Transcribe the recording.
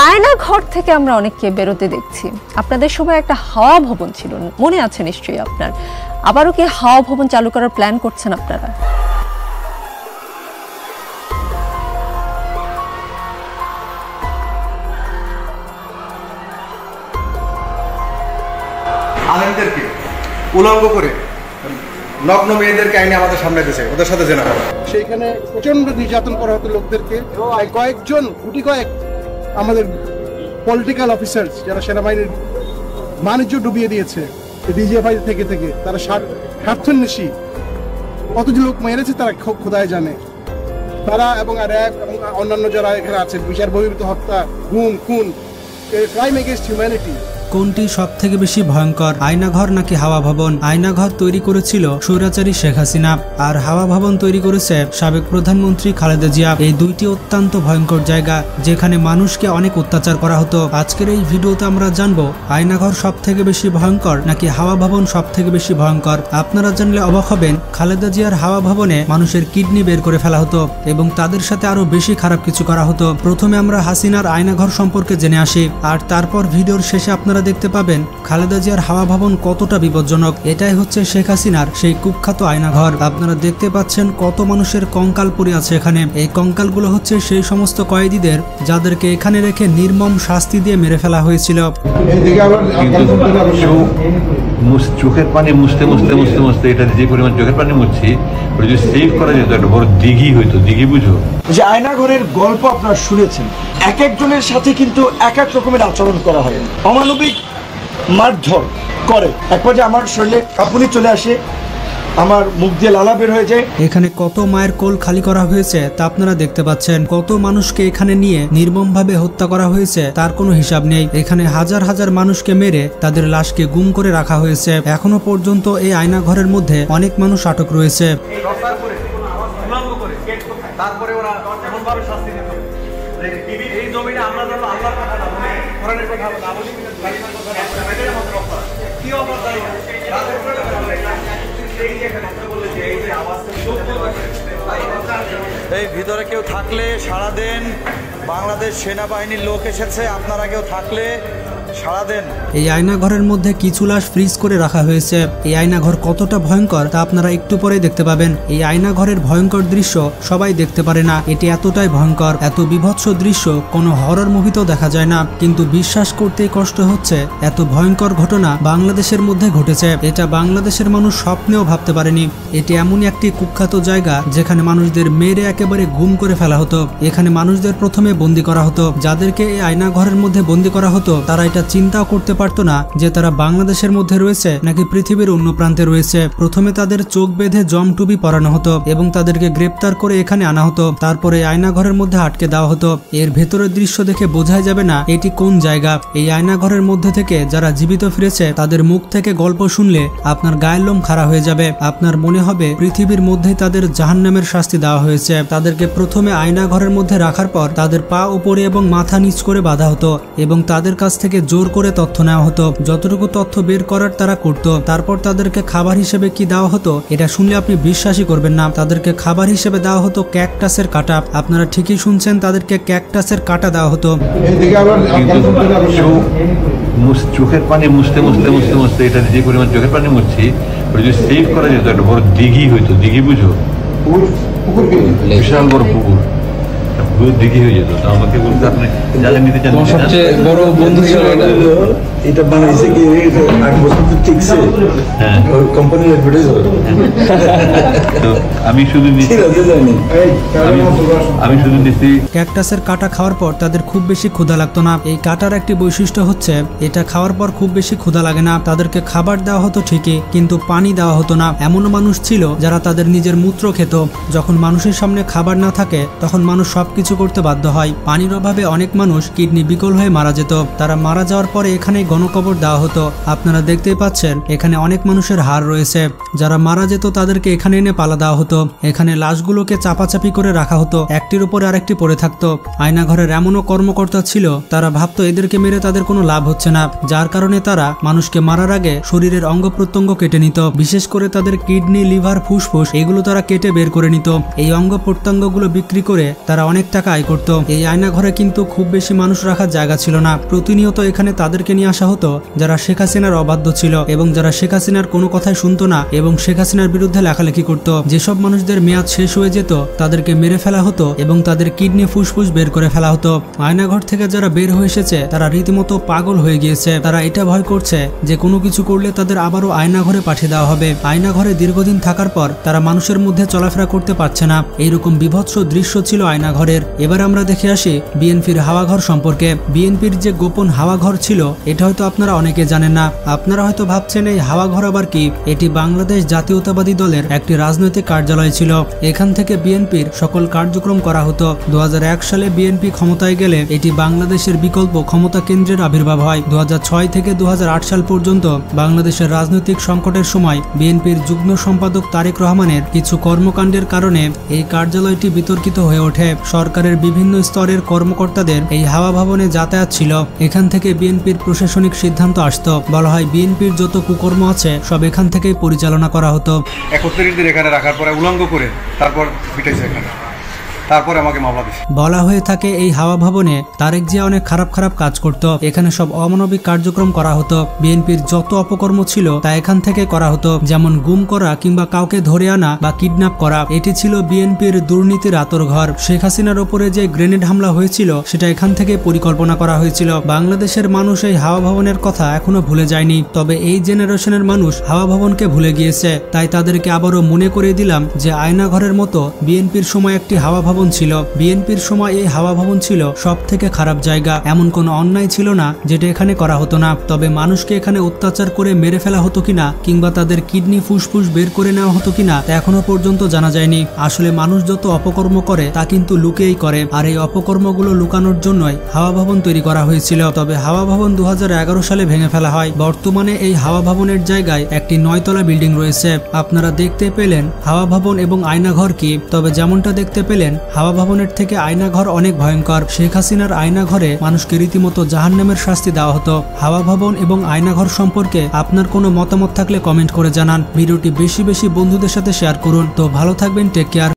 আয়না ঘর থেকে আমরা অনেককে বেরোতে দেখছি। আপনাদের সময় একটা হাওয়া ভবন ছিল, মনে আছে নিশ্চয়ই আপনার। আবারও কি হাওয়া ভবন চালু করার প্ল্যান করছেন আপনারা? আলেমদেরকে উলঙ্গ করে নগ্ন মেয়েদেরকে আইনে আমাদের সামনে দিয়েছে, ওদের সাথে জেনা করা। সেইখানে প্রচন্ড নির্যাতন করা হতো লোকদেরকে। কয়েকজন গুটি কয়েক আমাদের পলিটিক্যাল অফিসার যারা সেনাবাহিনীর বাণিজ্য ডুবিয়ে দিয়েছে ডিজিএফআই থেকে থেকে, তারা স্বার্থন্বেষী কত যে লোক মেরেছে তারা খোদায় জানে। তারা এবং র্যাব এবং অন্যান্য যারা এখানে আছেন, বিচার বহির্ভূত হত্যা, গুম, খুন, ক্রাইম এগেইনস্ট হিউম্যানিটি। কোনটি সব থেকে বেশি ভয়ঙ্কর, আয়নাঘর নাকি হাওয়া ভবন? আয়নাঘর তৈরি করেছিল স্বৈরাচারী শেখ হাসিনা, আর হাওয়া ভবন তৈরি করেছে সাবেক প্রধানমন্ত্রী খালেদা জিয়া। এই দুইটি অত্যন্ত ভয়ঙ্কর জায়গা যেখানে মানুষকে অনেক অত্যাচার করা হতো। আজকের এই ভিডিওতে আমরা জানবো আয়নাঘর সব থেকে বেশি ভয়ঙ্কর নাকি হাওয়া ভবন সব থেকে বেশি ভয়ঙ্কর। আপনারা জানলে অবাক হবেন, খালেদা জিয়ার হাওয়া ভবনে মানুষের কিডনি বের করে ফেলা হতো এবং তাদের সাথে আরো বেশি খারাপ কিছু করা হতো। প্রথমে আমরা হাসিনার আয়নাঘর সম্পর্কে জেনে আসি, আর তারপর ভিডিওর শেষে আপনারা দেখতে পাবেন খালেদা জিয়ার হাওয়া ভবন কতটা বিপজ্জনক। এটাই হচ্ছে শেখ হাসিনার সেই কুখ্যাত আয়নাঘর। আপনারা দেখতে পাচ্ছেন কত মানুষের কঙ্কাল পড়ে আছে এখানে। এই কঙ্কালগুলো হচ্ছে সেই সমস্ত কয়েদিদের যাদেরকে এখানে রেখে নির্মম শাস্তি দিয়ে মেরে ফেলা হয়েছিল। চোখের পানি মুছতে মুছতে মুছতে মুছতে এটা যে পরিমাণ চোখের পানি মুছছি, ওটা যদি সেভ করা যেত একটা বড় দিঘি হইতো। দিঘি বুঝো? যে আয়নাঘরের গল্প আপনারা শুনেছেন, এক একজনের সাথে কিন্তু এক এক রকমের আচরণ করা হয়, অমানবিক মারধর করে। এক পর্যায়ে আমার শরীরে কাঁপুনি চলে আসে, আমার মুখ দিয়ে লালা বের হয়ে যায়। এখানে কত মায়ের কোল খালি করা হয়েছে তা আপনারা দেখতে পাচ্ছেন। কত মানুষকে এখানে নিয়ে নির্মমভাবে হত্যা করা হয়েছে তার কোনো হিসাব নেই। এখানে হাজার হাজার মানুষকে মেরে তাদের লাশকে গুম করে রাখা হয়েছে। এখনো পর্যন্ত এই আয়নাঘরের মধ্যে অনেক মানুষ আটক রয়েছে। তারপরে ওরা এমনভাবে শাস্তি দিত, এই জমিনে আমরা যেন আল্লাহর কথা না বলি, কোরআনের কথা না বলি, এটাই আমাদের অপরাধ। কি অপরাধ? এই ভিতরে কেউ থাকলে সাড়া দেন। বাংলাদেশ সেনাবাহিনীর লোক এসেছে, আপনারা কেউ থাকলে সাড়া দেন। এই আয়নাঘরের মধ্যে কিছু লাশ ফ্রিজ করে রাখা হয়েছে। এই আয়নাঘর কতটা ভয়ঙ্কর তা আপনারা একটু পরে দেখতে পাবেন। এই আয়নাঘরের ভয়ঙ্কর দৃশ্য সবাই দেখতে পারে না, এটি এতটাই ভয়ঙ্কর। এত বিভৎস দৃশ্য কোনো হরর মুভিতেও দেখা যায় না, কিন্তু বিশ্বাস করতেই কষ্ট হচ্ছে এত ভয়ঙ্কর ঘটনা বাংলাদেশের মধ্যে ঘটেছে। এটা বাংলাদেশের মানুষ স্বপ্নেও ভাবতে পারেনি। এটি এমনই একটি কুখ্যাত জায়গা যেখানে মানুষদের মেরে একেবারে গুম করে ফেলা হতো। এখানে মানুষদের প্রথমে বন্দী করা হতো। যাদেরকে এই আয়নাঘরের মধ্যে বন্দী করা হতো তারা এটা চিন্তাও করতে পারতো না যে তারা বাংলাদেশের মধ্যে রয়েছে নাকি পৃথিবীর অন্য প্রান্তে রয়েছে। প্রথমে তাদের চোখ বেঁধে জমটুবি পরানো হতো এবং তাদেরকে গ্রেপ্তার করে এখানে আনা হতো। তারপরে আয়নাঘরের মধ্যে আটকে দেওয়া হতো। এর ভেতরের দৃশ্য দেখে বোঝাই যাবে না এটি কোন জায়গা। এই আয়নাঘরের মধ্যে থেকে যারা জীবিত ফিরেছে তাদের মুখ থেকে গল্প শুনলে আপনার গায়ের লোম খাড়া হয়ে যাবে। আপনার মনে হবে পৃথিবীর মধ্যেই তাদের জাহান্নামের শাস্তি দেওয়া হয়েছে। তাদেরকে প্রথমে আয়নাঘরের মধ্যে রাখার পর তাদের পা উপরে এবং মাথা নিচ করে বাঁধা হতো এবং তাদের কাছ থেকে জোর করে তথ্য নেওয়া হতো। যতটুকু তথ্য বের করার তারা করত। তারপর তাদেরকে খাবার হিসেবে কি দেওয়া হতো এটা শুনলে আপনি বিশ্বাসই করবেন না। তাদেরকে খাবার হিসেবে দেওয়া হতো ক্যাকটাসের কাঁটা। আপনারা ঠিকই শুনছেন, তাদেরকে ক্যাকটাসের কাঁটা দেওয়া হতো। চোখের পানি মুছতে মুছতে মুছতে মুছতে এটা যে পরিমাণ চোখের পানি মুছছি, ওটা যদি সেভ করা যেত একটা বড় দিঘি হইতো। দিঘি বুঝো? বিশাল বড় পুকুর, দিঘি হয়ে যেত। আমাকে বলতে আপনি যাদের নিতে চান, সবচেয়ে বড় বন্ধু ছিল এটা বানাইছে কি 8 বছর তো ঠিকছে। হ্যাঁ, কোম্পানির অ্যাডভার্টাইজ হয়। তো আমি শুধু নিচ্ছি ক্যাকটাসের কাঁটা খাওয়ার পর তাদের খুব বেশি ক্ষুধা লাগতো না। এই কাঁটার একটি বৈশিষ্ট্য হচ্ছে এটা খাওয়ার পর খুব বেশি ক্ষুধা লাগে না। তাদেরকে খাবার দেওয়া হতো ঠিকই, কিন্তু পানি দেওয়া হতো না। এমনও মানুষ ছিল যারা তাদের নিজের মূত্র খেত। যখন মানুষের সামনে খাবার না থাকে তখন মানুষ সবকিছু করতে বাধ্য হয়। পানির অভাবে অনেক মানুষ কিডনি বিকল হয়ে মারা যেত। তারা মারা যাওয়ার পরে এখানেই গণকবর দেওয়া হতো। আপনারা দেখতেই পাচ্ছেন এখানে অনেক মানুষের হাড় রয়েছে, যারা মারা যেত তাদেরকে এখানে এনে পালা দেওয়া হতো। এখানে লাশগুলোকে চাপাচাপি করে রাখা হতো, একটির উপরে আরেকটি পড়ে থাকতো। আয়নাঘরের এমনও কর্মকর্তা ছিল, তারা ভাবতো এদেরকে মেরে তাদের কোনো লাভ হচ্ছে না, যার কারণে তারা মানুষকে মারার আগে শরীরের অঙ্গ প্রত্যঙ্গ কেটে নিত, বিশেষ করে তাদের কিডনি, লিভার, ফুসফুস এগুলো তারা কেটে বের করে নিত। এই অঙ্গ প্রত্যঙ্গগুলো বিক্রি করে তারা অনেক টাকা আয় করত। এই আয়নাঘরে কিন্তু খুব বেশি মানুষ রাখার জায়গা ছিল না। প্রতিনিয়ত এখানে তাদেরকে নিয়ে আসা হতো যারা শেখ হাসিনার অবাধ্য ছিল এবং যারা শেখ হাসিনার কোনো কথাই শুনতো না এবং শেখ হাসিনার বিরুদ্ধে লেখালেখি করত। যেসব মানুষদের মেয়াদ শেষ হয়ে যেত তাদেরকে মেরে ফেলা হতো এবং তাদের কিডনি, ফুসফুস বের করে ফেলা হতো। আয়নাঘর থেকে যারা বের হয়ে এসেছে তারা রীতিমতো পাগল হয়ে গিয়েছে। তারা এটা ভয় করছে যে কোনো কিছু করলে তাদের আবারও আয়নাঘরে পাঠিয়ে দেওয়া হবে। আয়নাঘরে দীর্ঘদিন থাকার পর তারা মানুষের মধ্যে চলাফেরা করতে পারছে না। এইরকম বিভৎস দৃশ্য ছিল আয়নাঘরের। এবার আমরা দেখে আসি বিএনপির হাওয়াঘর সম্পর্কে। বিএনপির যে গোপন হাওয়াঘর ছিল এটা হয়তো আপনারা অনেকে জানেন না। আপনারা হয়তো ভাবছেন এই হাওয়াঘর আবার কি? এটি বাংলাদেশ জাতীয়তাবাদী দলের একটি রাজনৈতিক কার্যালয় ছিল। এখান থেকে বিএনপির সকল কার্যক্রম করা হতো। 2001 সালে বিএনপি ক্ষমতায় গেলে এটি বাংলাদেশের বিকল্প ক্ষমতা কেন্দ্রের আবির্ভাব হয়। 2006 থেকে 2008 সাল পর্যন্ত বাংলাদেশের রাজনৈতিক সংকটের সময় বিএনপির যুগ্ম সম্পাদক তারেক রহমানের কিছু কর্মকাণ্ডের কারণে এই কার্যালয়টি বিতর্কিত হয়ে ওঠে। সরকারের বিভিন্ন স্তরের কর্মকর্তাদের এই হাওয়া ভবনে যাতায়াত ছিল। এখান থেকে বিএনপির প্রশাসনিক সিদ্ধান্ত আসত। বলা হয় বিএনপির যত কুকর্ম আছে সব এখান থেকেই পরিচালনা করা হতো। 31 দিন এখানে রাখার পরে উলঙ্গ করে তারপর পিটাইছে এখানে, তারপরে আমাকে মামলা দিছে। বলা হয়ে থাকে এই হাওয়া ভবনে তারেক জিয়া অনেক খারাপ খারাপ কাজ করত। এখানে সব অমানবিক কার্যক্রম করা হতো। বিএনপির যত অপকর্ম ছিল তা এখান থেকে করা হতো, যেমন গুম করা কিংবা কাউকে ধরে আনা বা কিডন্যাপ করা। এটি ছিল বিএনপির দুর্নীতির আতরঘর। শেখ হাসিনার ওপরে যে গ্রেনেড হামলা হয়েছিল সেটা এখান থেকে পরিকল্পনা করা হয়েছিল। বাংলাদেশের মানুষ এই হাওয়া ভবনের কথা এখনো ভুলে যায়নি, তবে এই জেনারেশনের মানুষ হাওয়া ভবনকে ভুলে গিয়েছে। তাই তাদেরকে আবারও মনে করিয়ে দিলাম যে আয়নাঘরের মতো বিএনপির সময় একটি হাওয়া ভবন ছিল। বিএনপির সময় এই হাওয়া ভবন ছিল সব থেকে খারাপ জায়গা। এমন কোনো অন্যায় ছিল না যেটা এখানে করা হতো না। তবে মানুষকে এখানে অত্যাচার করে মেরে ফেলা হতো কিনা কিংবা তাদের কিডনি, ফুসফুস বের করে নেওয়া হতো কিনা তা এখনো পর্যন্ত জানা যায়নি। আসলে মানুষ যত অপকর্ম করে তা কিন্তু লুকিয়েই করে, আর এই অপকর্মগুলো লুকানোর জন্যই হাওয়া ভবন তৈরি করা হয়েছিল। তবে হাওয়া ভবন 2011 সালে ভেঙে ফেলা হয়। বর্তমানে এই হাওয়া ভবনের জায়গায় একটি 9 তলা বিল্ডিং রয়েছে। আপনারা দেখতে পেলেন হাওয়া ভবন এবং আয়নাঘর কি। তবে যেমনটা দেখতে পেলেন হাওয়া ভবনের থেকে আয়নাঘর অনেক ভয়ঙ্কর। শেখ হাসিনার আয়নাঘরে মানুষকে রীতিমতো জাহান্নামের শাস্তি দেওয়া হতো। হাওয়া ভবন এবং আয়নাঘর সম্পর্কে আপনার কোনো মতামত থাকলে কমেন্ট করে জানান। ভিডিওটি বেশি বেশি বন্ধুদের সাথে শেয়ার করুন। তো ভালো থাকবেন, টেক কেয়ার।